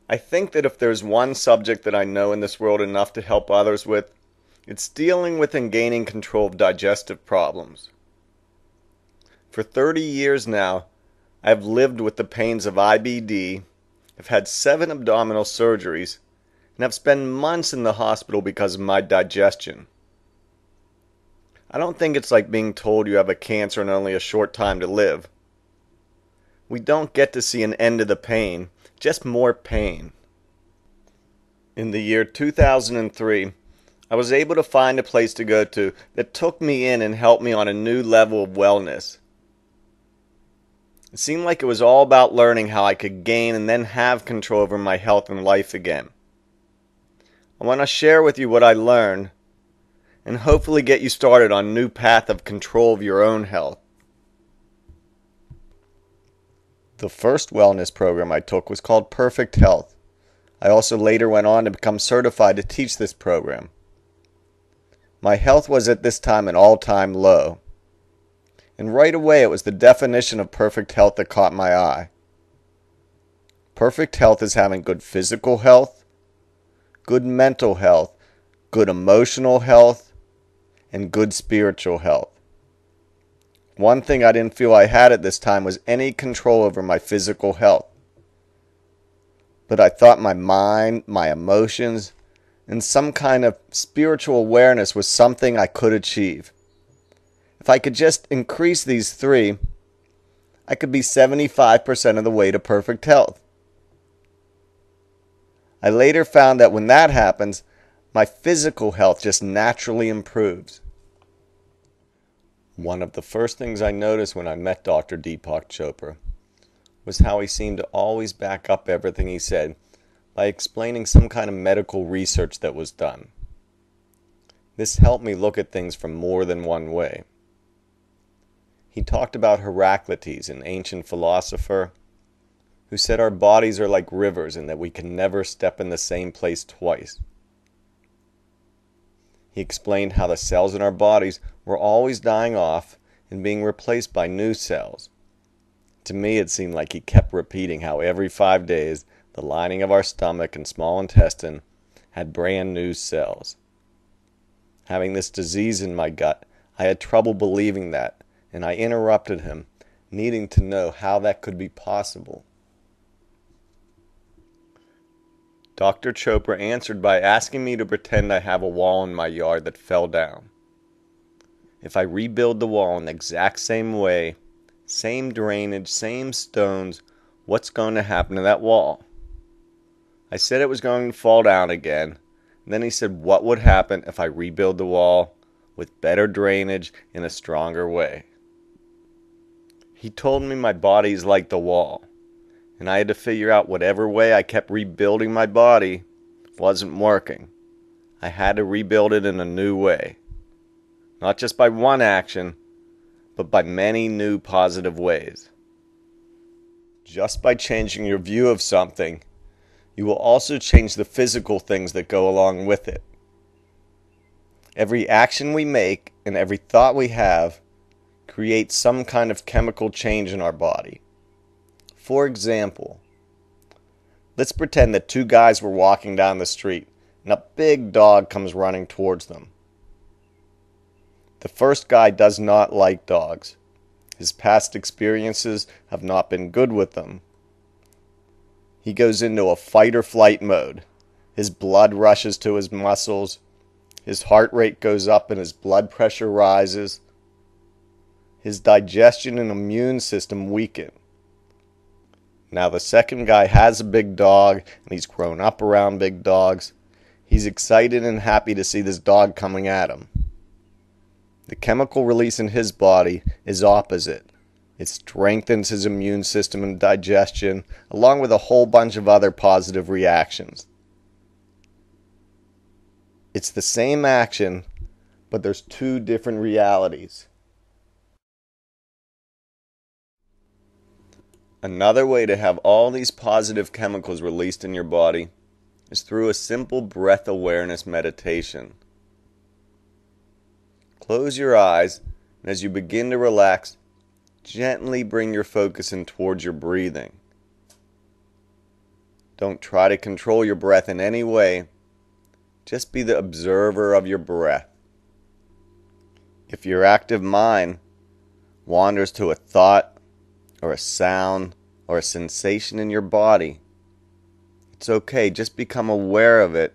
I think that if there's one subject that I know in this world enough to help others with, it's dealing with and gaining control of digestive problems. For 30 years now, I have lived with the pains of IBD, have had 7 abdominal surgeries, and have spent months in the hospital because of my digestion. I don't think it's like being told you have a cancer and only a short time to live. We don't get to see an end to the pain, just more pain. In the year 2003, I was able to find a place to go to that took me in and helped me on a new level of wellness. It seemed like it was all about learning how I could gain and then have control over my health and life again. I want to share with you what I learned and hopefully get you started on a new path of control of your own health. The first wellness program I took was called Perfect Health. I also later went on to become certified to teach this program. My health was at this time an all-time low. And right away it was the definition of perfect health that caught my eye. Perfect health is having good physical health, good mental health, good emotional health, and good spiritual health. One thing I didn't feel I had at this time was any control over my physical health. But I thought my mind, my emotions, and some kind of spiritual awareness was something I could achieve. If I could just increase these 3, I could be 75% of the way to perfect health. I later found that when that happens, my physical health just naturally improves. One of the first things I noticed when I met Dr. Deepak Chopra was how he seemed to always back up everything he said by explaining some kind of medical research that was done. This helped me look at things from more than one way. He talked about Heraclitus, an ancient philosopher, who said our bodies are like rivers and that we can never step in the same place twice. He explained how the cells in our bodies were always dying off and being replaced by new cells. To me, it seemed like he kept repeating how every 5 days, the lining of our stomach and small intestine had brand new cells. Having this disease in my gut, I had trouble believing that, and I interrupted him, needing to know how that could be possible. Dr. Chopra answered by asking me to pretend I have a wall in my yard that fell down. If I rebuild the wall in the exact same way, same drainage, same stones, what's going to happen to that wall? I said it was going to fall down again. And then he said, what would happen if I rebuild the wall with better drainage in a stronger way? He told me my body is like the wall, and I had to figure out whatever way I kept rebuilding my body wasn't working. I had to rebuild it in a new way. Not just by one action, but by many new positive ways. Just by changing your view of something, you will also change the physical things that go along with it. Every action we make and every thought we have creates some kind of chemical change in our body. For example, let's pretend that 2 guys were walking down the street and a big dog comes running towards them. The first guy does not like dogs. His past experiences have not been good with them. He goes into a fight or flight mode. His blood rushes to his muscles. His heart rate goes up and his blood pressure rises. His digestion and immune system weaken. Now the second guy has a big dog and he's grown up around big dogs. He's excited and happy to see this dog coming at him. The chemical release in his body is opposite. It strengthens his immune system and digestion, along with a whole bunch of other positive reactions. It's the same action, but there's 2 different realities. Another way to have all these positive chemicals released in your body is through a simple breath awareness meditation. Close your eyes, and as you begin to relax, gently bring your focus in towards your breathing. Don't try to control your breath in any way. Just be the observer of your breath. If your active mind wanders to a thought or a sound or a sensation in your body, it's okay. Just become aware of it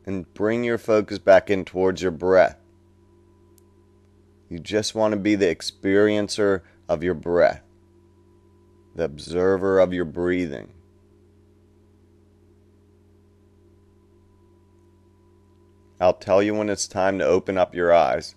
and bring your focus back in towards your breath. You just want to be the experiencer of your breath, the observer of your breathing. I'll tell you when it's time to open up your eyes.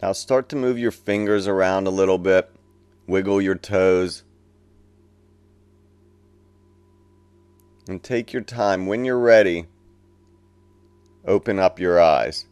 Now start to move your fingers around a little bit. Wiggle your toes. And take your time. When you're ready, open up your eyes.